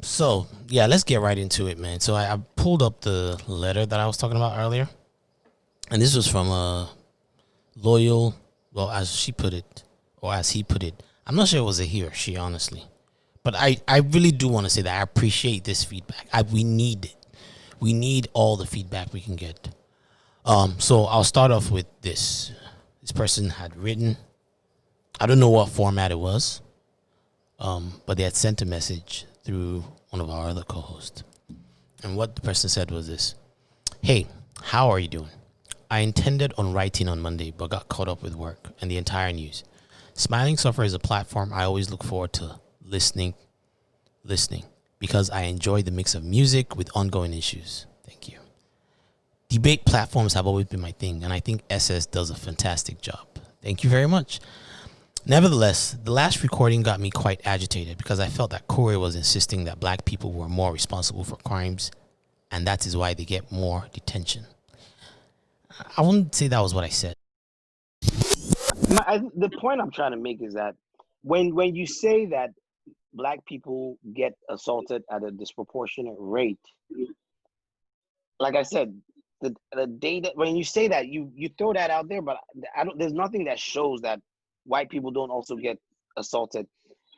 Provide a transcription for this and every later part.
So yeah, let's get right into it, man. So I pulled up the letter that I was talking about earlier, and this was from a loyal, well, as she put it, or as he put it. I'm not sure it was a he or she, honestly, but I really do want to say that I appreciate this feedback. We need it. We need all the feedback we can get. So I'll start off with this. This person had written. I don't know what format it was, but they had sent a message through one of our other co-hosts. And what the person said was this: "Hey, how are you doing? I intended on writing on Monday, but got caught up with work and the entire news. Smiling Software is a platform I always look forward to listening, because I enjoy the mix of music with ongoing issues. Thank you. Debate platforms have always been my thing, and I think SS does a fantastic job. Thank you very much. Nevertheless, the last recording got me quite agitated because I felt that Corey was insisting that black people were more responsible for crimes, and that is why they get more detention. I wouldn't say that was what I said. The point I'm trying to make is that when you say that black people get assaulted at a disproportionate rate, like I said, the data, when you say that, you throw that out there, but there's nothing that shows that white people don't also get assaulted.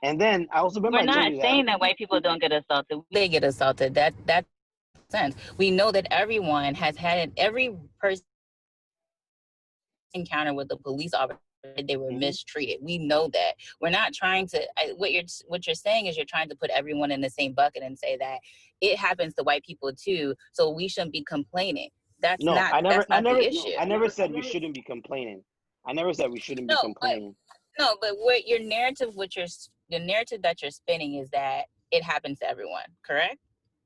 And then I also remember We're I told not you saying that that white people don't get assaulted. They get assaulted. That sense. We know that everyone has had it. Every person encounter with a police officer, they were mistreated. We know that. We're not trying to. What you're saying is you're trying to put everyone in the same bucket and say that it happens to white people too, so we shouldn't be complaining. That's no, not the issue. I never said we shouldn't be complaining. I never said we shouldn't be No, complaining. but what your narrative, the narrative that you're spinning is that it happens to everyone, correct?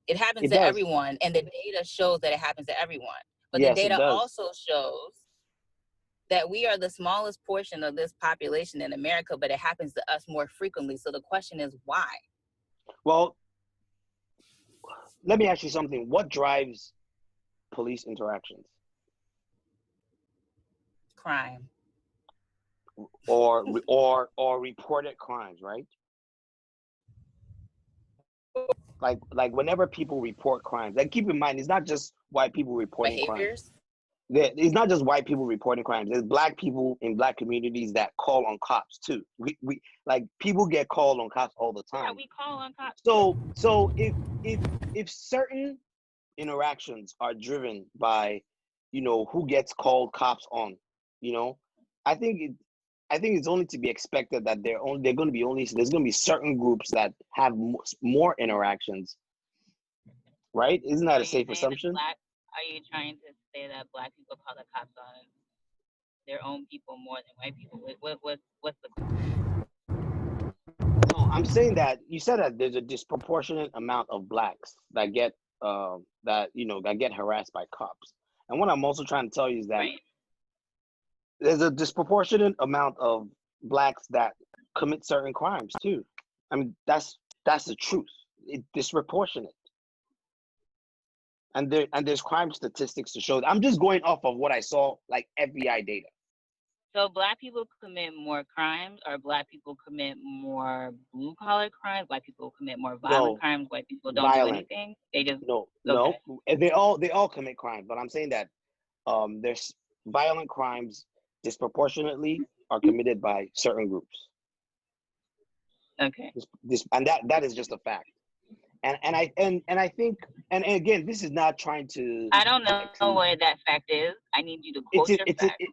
It happens It to does. everyone, and the data shows that it happens to everyone. But Yes, the it data does. also shows that we are the smallest portion of this population in America, but it happens to us more frequently. So the question is why? Well, let me ask you something. What drives police interactions? Crime. Or reported crimes, right? Like whenever people report crimes, like keep in mind, it's not just white people reporting Behaviors. crimes. It's not just white people reporting crimes. There's black people in black communities that call on cops too. We like people get called on cops all the time. Yeah, we call on cops. So if certain interactions are driven by, who gets called cops on, I think it's only to be expected that there's going to be certain groups that have more interactions, right? Isn't that a safe assumption? Are you trying to say that black people call the cops on their own people more than white people? What's the? No, I'm saying that you said that there's a disproportionate amount of blacks that get harassed by cops, and what I'm also trying to tell you is that there's a disproportionate amount of blacks that commit certain crimes too. I mean, that's the truth. It's disproportionate. And there's crime statistics to show that. I'm just going off of what I saw, like FBI data. So black people commit more crimes, or black people commit more blue collar crimes? Black people commit more violent crimes? White people don't do anything? They just no. They all commit crimes, but I'm saying that there's violent crimes disproportionately are committed by certain groups. Okay. And that is just a fact. And I think, and again, this is not trying to. I don't know what that fact is. I need you to quote your fact.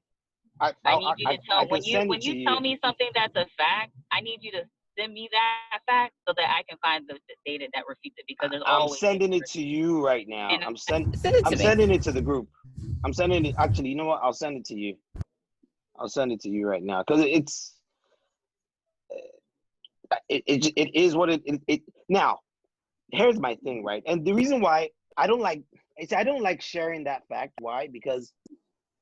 I need you to tell when you tell me something that's a fact. I need you to send me that fact so that I can find the data that refutes it, because there's always. I'm sending it to you right now. I'm sending it to the group. I'm sending it. Actually, you know what? I'll send it to you. I'll send it to you right now because it is what it. Now, here's my thing, right? And the reason why I don't like sharing that fact. Why? Because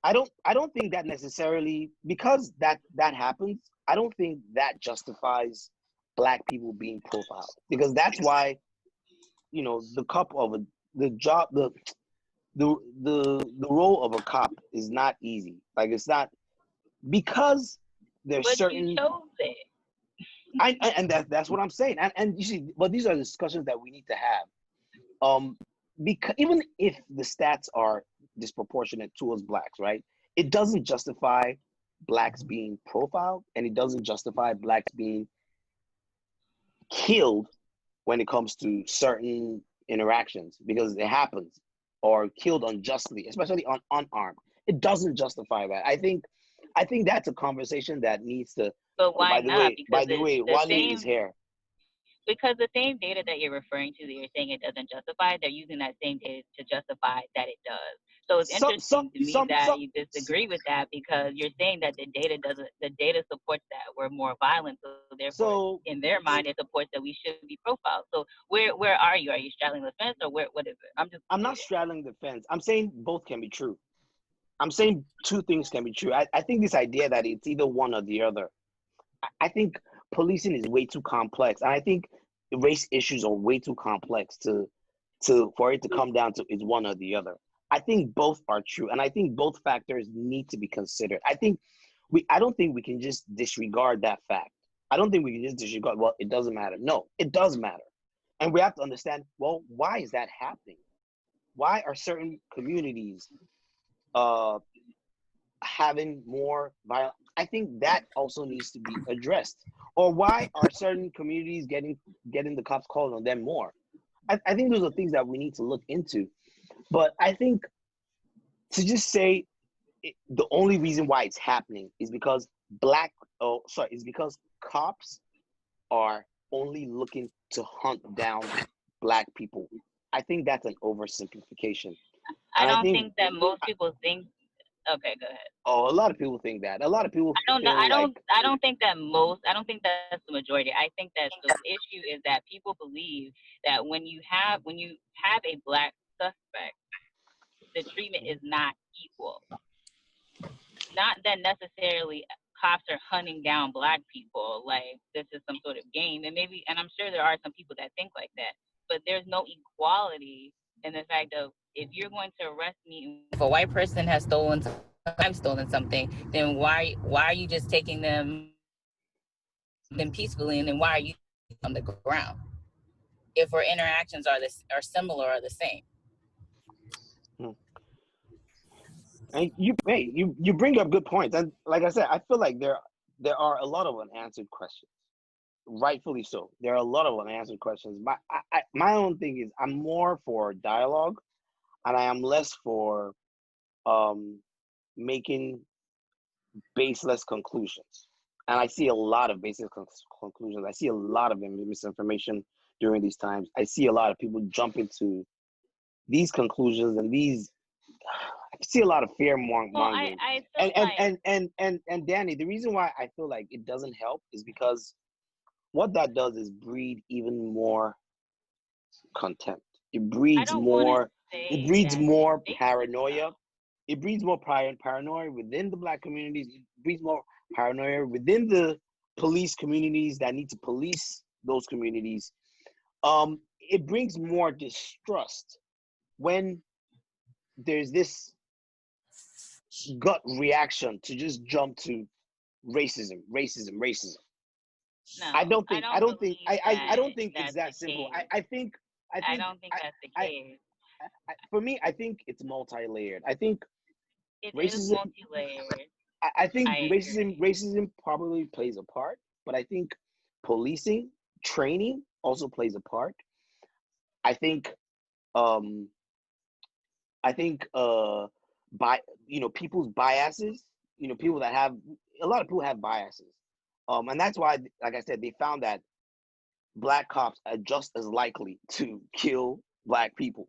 I don't think that necessarily, because that happens, I don't think that justifies black people being profiled, because that's why, the role of a cop is not easy. Like, it's not, because there's but certain. You chose it. And that's what I'm saying. And you see, but these are discussions that we need to have. Because even if the stats are disproportionate towards blacks, right? It doesn't justify blacks being profiled, and it doesn't justify blacks being killed when it comes to certain interactions, because it happens, or killed unjustly, especially unarmed. It doesn't justify that. I think that's a conversation that needs to. But why not? By the way, Wale is here. Because the same data that you're referring to that you're saying it doesn't justify, they're using that same data to justify that it does. So it's interesting to me that you disagree with that, because you're saying that the data supports that we're more violent, so therefore in their mind it supports that we should be profiled. So where are you? Are you straddling the fence, or what is it? I'm not straddling the fence. I'm saying both can be true. I'm saying two things can be true. I think this idea that it's either one or the other, I think policing is way too complex. And I think race issues are way too complex for it to come down to it's one or the other. I think both are true. And I think both factors need to be considered. I don't think we can just disregard that fact. I don't think we can just disregard, well, it doesn't matter. No, it does matter. And we have to understand, well, why is that happening? Why are certain communities having more violence? I think that also needs to be addressed. Or why are certain communities getting the cops called on them more? I think those are things that we need to look into. But I think to just say the only reason why it's happening is because is because cops are only looking to hunt down black people. I think that's an oversimplification. I don't think that most people think. Okay, go ahead. Oh, a lot of people think that. A lot of people. I don't think that most. I don't think that's the majority. I think that the issue is that people believe that when you have a black suspect, the treatment is not equal. Not that necessarily cops are hunting down black people like this is some sort of game, and I'm sure there are some people that think like that. But there's no equality in the fact of, if you're going to arrest me, if a white person has stolen something, then why are you just taking them peacefully, and then why are you on the ground if our interactions are similar or the same? And you bring up good points, and like I said, I feel like there are a lot of unanswered questions. Rightfully so. There are a lot of unanswered questions. My own thing is, I'm more for dialogue, and I am less for making baseless conclusions. And I see a lot of baseless conclusions. I see a lot of misinformation during these times. I see a lot of people jump into these conclusions, and I see a lot of fear mongering. And Danny, the reason why I feel like it doesn't help is because what that does is breed even more contempt. It breeds more paranoia. It breeds more paranoia within the black communities. It breeds more paranoia within the police communities that need to police those communities. It brings more distrust when there's this gut reaction to just jump to racism. No, I don't think it's that simple. I think don't think that's the case. For me, I think it's multi-layered. I think it is multi-layered. I think racism probably plays a part, but I think policing, training also plays a part. I think people's biases, people that have a lot of people have biases. And that's why, like I said, they found that black cops are just as likely to kill black people.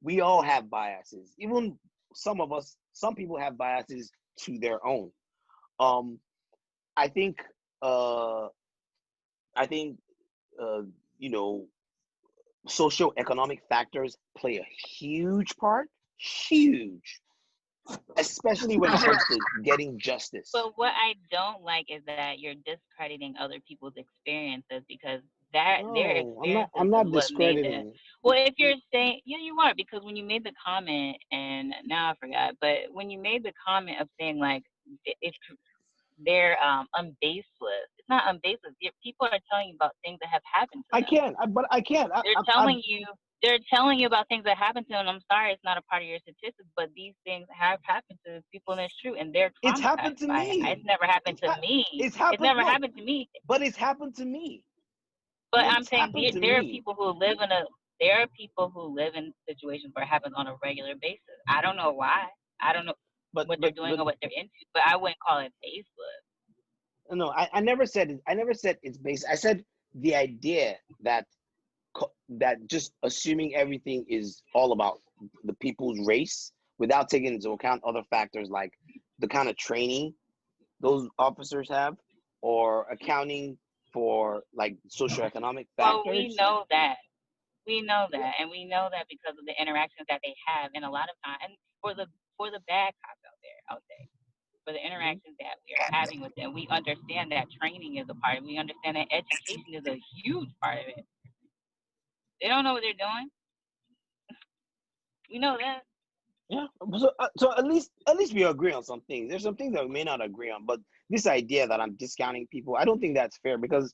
We all have biases. Even some people have biases to their own. I think socioeconomic factors play a huge part, especially when it comes to getting justice. But what I don't like is that you're discrediting other people's experiences, because their experiences I'm not discrediting. Well, if you're saying, yeah, you are, because when you made the comment, and now I forgot, but when you made the comment of saying, like, if they're unbaseless, it's not invasive. People are telling you about things that have happened to them. I can't. They're telling you about things that happened to them. I'm sorry, it's not a part of your statistics, but these things have happened to people, and it's true, and they're traumatized. It's happened to me. It's never happened to me. It's never happened to me. But it's happened to me. But I'm saying there are people who live in situations where it happens on a regular basis. I don't know why. I don't know what they're doing or what they're into, but I wouldn't call it baseless. No, I never said it. I never said it's based. I said the idea that just assuming everything is all about the people's race without taking into account other factors like the kind of training those officers have or accounting for like socioeconomic factors. Well, we know that, and we know that because of the interactions that they have, and a lot of time, and for the bad cops out there, I'll say, for the interactions that we are having with them, we understand that training is a part of it. We understand that education is a huge part of it. They don't know what they're doing. We know that. Yeah. So at least we agree on some things. There's some things that we may not agree on, but this idea that I'm discounting people, I don't think that's fair because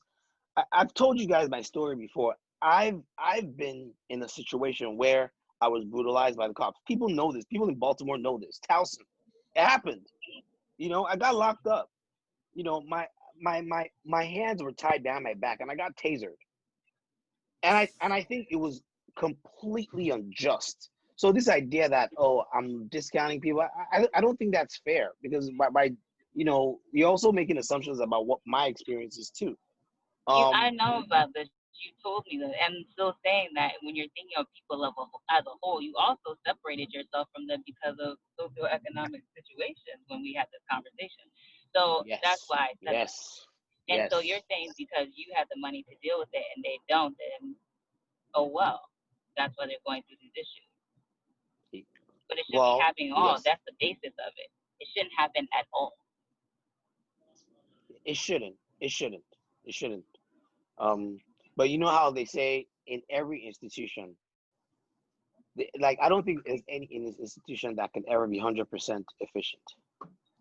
I've told you guys my story before. I've been in a situation where I was brutalized by the cops. People know this. People in Baltimore know this. Towson, it happened. I got locked up. My hands were tied behind my back, and I got tasered. And I think it was completely unjust. So this idea that I'm discounting people, I don't think that's fair because by you're also making assumptions about what my experience is too. I know about this. You told me that, and I'm still saying that when you're thinking of people as a whole, you also separated yourself from them because of socioeconomic situations when we had this conversation. So that's why I said that. And so you're saying because you have the money to deal with it and they don't, then oh well, that's why they're going through these issues. But it should be happening all. That's the basis of it. It shouldn't happen at all. It shouldn't. But you know how they say in every institution, I don't think there's any in this institution that can ever be 100% efficient.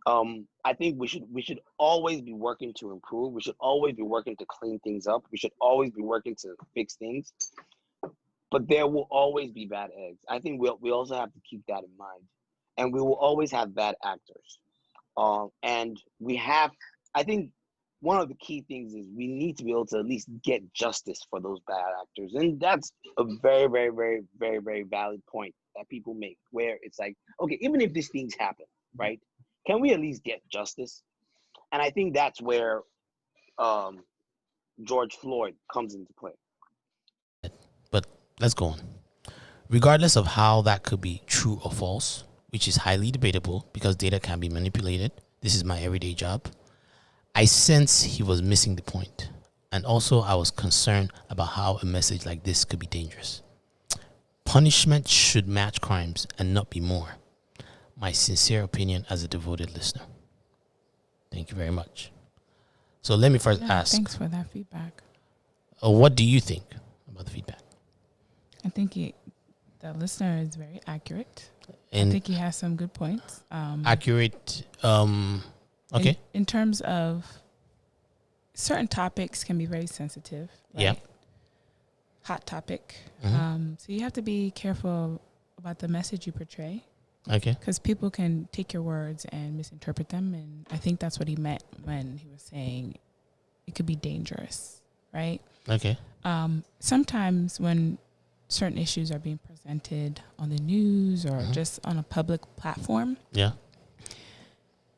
I think we should always be working to improve. We should always be working to clean things up. We should always be working to fix things. But there will always be bad eggs. I think we also have to keep that in mind. And we will always have bad actors. And I think one of the key things is we need to be able to at least get justice for those bad actors. And that's a very, very, very, very, very valid point that people make where it's like, okay, even if these things happen, right? Can we at least get justice? And I think that's where George Floyd comes into play. But let's go on. Regardless of how that could be true or false, which is highly debatable because data can be manipulated, this is my everyday job, I sense he was missing the point. And also I was concerned about how a message like this could be dangerous. Punishment should match crimes and not be more. My sincere opinion as a devoted listener. Thank you very much. So let me first ask. Thanks for that feedback. What do you think about the feedback? I think the listener is very accurate. And I think he has some good points. Accurate. Okay. In terms of certain topics can be very sensitive. Right? Yeah. Hot topic. Mm-hmm. So you have to be careful about the message you portray. Okay. Because people can take your words and misinterpret them. And I think that's what he meant when he was saying it could be dangerous. Right? Okay. Sometimes when certain issues are being presented on the news or just on a public platform. Yeah.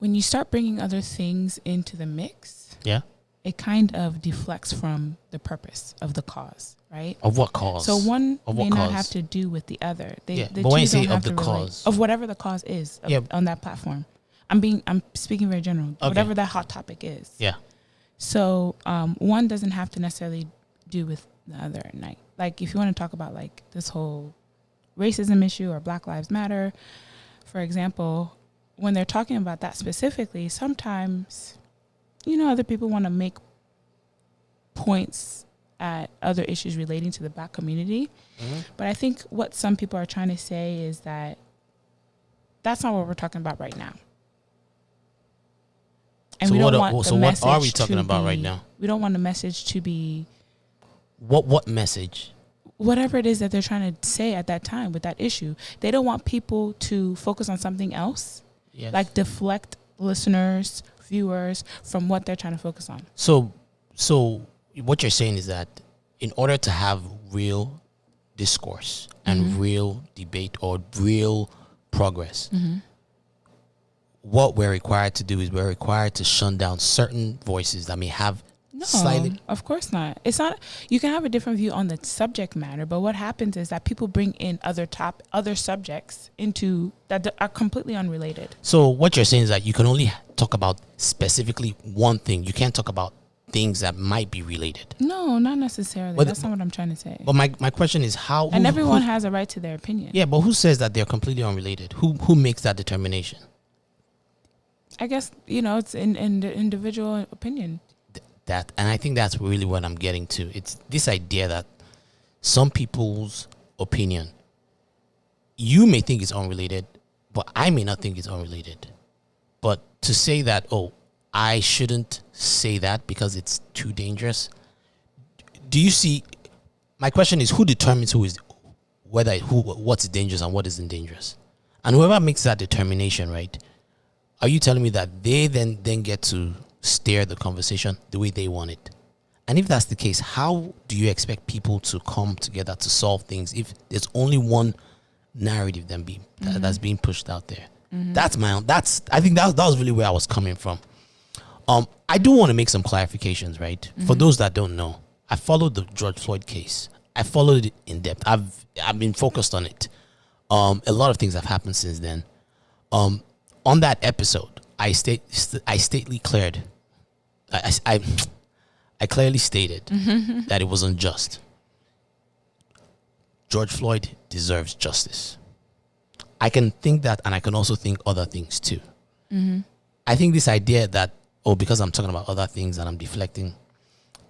When you start bringing other things into the mix. Yeah. It kind of deflects from the purpose of the cause, right? Of what cause? So one may not have to do with the other. But when you say of the cause, of whatever the cause is on that platform, I'm speaking very general. Okay. Whatever that hot topic is. Yeah. So one doesn't have to necessarily do with the other at night. Like if you want to talk about like this whole racism issue or Black Lives Matter, for example, when they're talking about that specifically, sometimes, other people want to make points at other issues relating to the Black community. Mm-hmm. But I think what some people are trying to say is that that's not what we're talking about right now. And so we don't what? want So the what are we message talking to about be- right now? We don't want the message to be What message? whatever it is that they're trying to say at that time with that issue. They don't want people to focus on something else, Yes. like deflect listeners, viewers from what they're trying to focus on. So what you're saying is that in order to have real discourse and real debate or real progress, what we're required to do is we're required to shun down certain voices that may have No, slightly. of course not. It's not. You can have a different view on the subject matter, but what happens is that people bring in other subjects into that are completely unrelated. So what you're saying is that you can only talk about specifically one thing. You can't talk about things that might be related. No, not necessarily. But- That's not what I'm trying to say. But my question is how. And everyone who, has a right to their opinion. yeah, but who says that they're completely unrelated? Who makes that determination? I guess it's in the individual opinion. That, and I think that's really what I'm getting to. It's this idea that some people's opinion, you may think is unrelated, but I may not think it's unrelated. But to say that, oh, I shouldn't say that because it's too dangerous. Do you see? My question is, who determines what's dangerous and what isn't dangerous? And whoever makes that determination, right? Are you telling me that they then get to steer the conversation the way they want it? And if that's the case, how do you expect people to come together to solve things if there's only one narrative that's being pushed out there? I think that was really where I was coming from. I do want to make some clarifications, right? For those that don't know, I followed the George Floyd case. I followed it in depth. I've been focused on it. A lot of things have happened since then. On that episode, I clearly stated that it was unjust. George Floyd deserves justice. I can think that, and I can also think other things too. I think this idea that, because I'm talking about other things and I'm deflecting,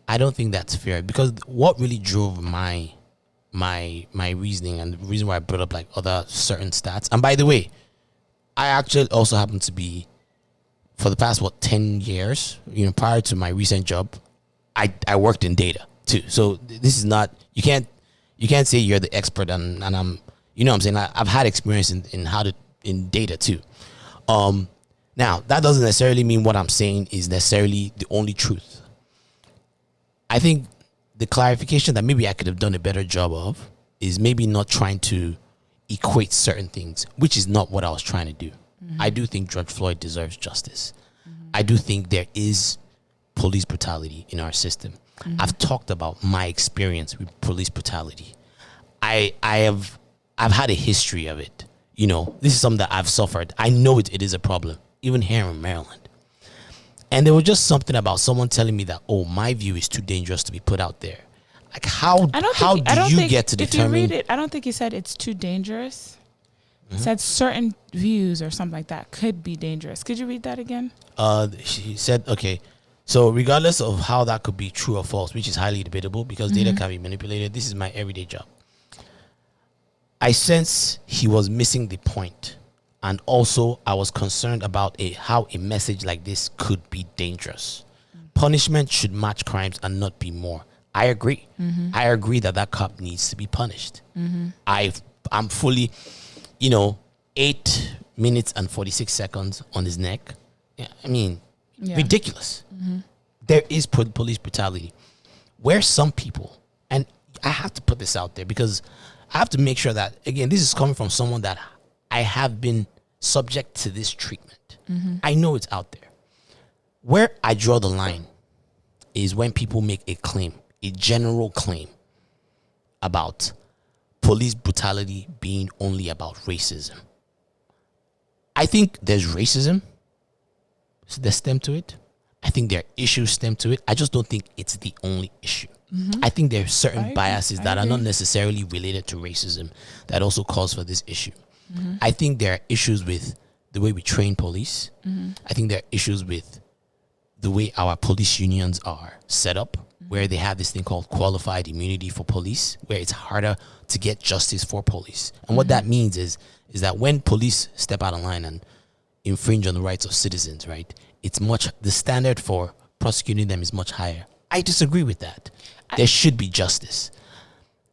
I don't think that's fair, because what really drove my reasoning and the reason why I brought up like other certain stats. And by the way, I actually also happen to be, for the past 10 years, prior to my recent job, I worked in data too. So this is not, you can't say you're the expert and I'm, what I'm saying, I've had experience in data too. Now that doesn't necessarily mean what I'm saying is necessarily the only truth. I think the clarification that maybe I could have done a better job of is maybe not trying to equate certain things, which is not what I was trying to do. I do think George Floyd deserves justice. I do think there is police brutality in our system. I've talked about my experience with police brutality. I've had a history of it. This is something that I've suffered. I know it is a problem, even here in Maryland. And there was just something about someone telling me that, my view is too dangerous to be put out there. Like, how do you get to determine? If you read it, I don't think he said it's too dangerous. Said certain views or something like that could be dangerous. Could you read that again? She said, okay, so regardless of how that could be true or false, which is highly debatable because data can be manipulated, this is my everyday job. I sense he was missing the point. And also, I was concerned about how a message like this could be dangerous. Punishment should match crimes and not be more. I agree. I agree that cop needs to be punished. I'm fully, 8 minutes and 46 seconds on his neck. Yeah, I mean, ridiculous. There is police brutality where some people, and I have to put this out there because I have to make sure that, again, this is coming from someone that I have been subject to this treatment. I know it's out there. Where I draw the line is when people make a claim, a general claim about police brutality being only about racism. I think there's racism that stem to it. I think there are issues stem to it. I just don't think it's the only issue. I think there are certain biases that are not necessarily related to racism that also cause for this issue. I think there are issues with the way we train police. I think there are issues with the way our police unions are set up, where they have this thing called qualified immunity for police, where it's harder to get justice for police. And what that means is that when police step out of line and infringe on the rights of citizens, right, the standard for prosecuting them is much higher. I disagree with that. There should be justice.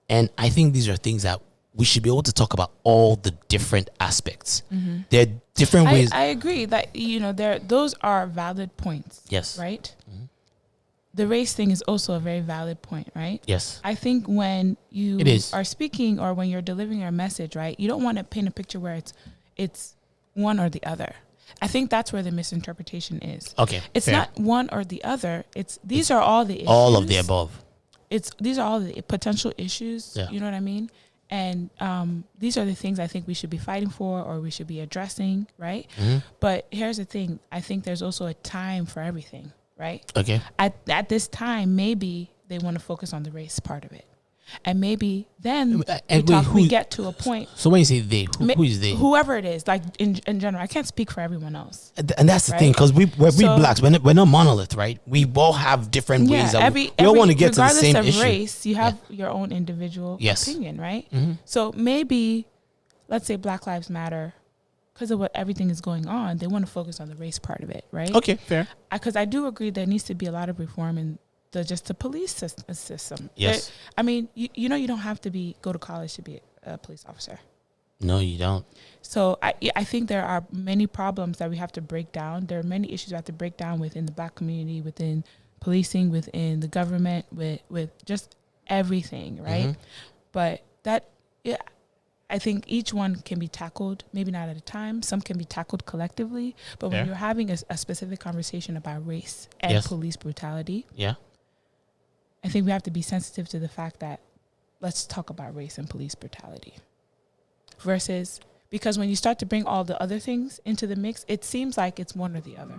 And I think these are things that we should be able to talk about all the different aspects. Mm-hmm. There are different ways. I agree that, those are valid points. Yes. Right? Mm-hmm. The race thing is also a very valid point, right? Yes. I think when you are speaking or when you're delivering your message, right, you don't want to paint a picture where it's one or the other. I think that's where the misinterpretation is. Okay. It's fair. not one or the other. These are all the issues. All of the above. These are all the potential issues. Yeah. You know what I mean? And these are the things I think we should be fighting for or we should be addressing, right? Mm-hmm. But here's the thing. I think there's also a time for everything, right? Okay. At this time, maybe they want to focus on the race part of it. And maybe then we get to a point. So when you say they, who is they? Whoever it is, like in general, I can't speak for everyone else. And that's the thing, because we blacks, we're not monolith, right? We all have different ways that we all want to get to the same issue. Regardless of race, you have your own individual opinion, right? Mm-hmm. So maybe, let's say Black Lives Matter, because of what everything is going on, they want to focus on the race part of it, right? Okay, fair. Because I do agree there needs to be a lot of reform in the police system. Yes. You don't have to go to college to be a police officer. No, you don't. So I think there are many problems that we have to break down. There are many issues we have to break down within the Black community, within policing, within the government, with just everything, right? Mm-hmm. But I think each one can be tackled, maybe not at a time. Some can be tackled collectively. But when you're having a specific conversation about race and police brutality, I think we have to be sensitive to the fact that let's talk about race and police brutality. Because when you start to bring all the other things into the mix, it seems like it's one or the other.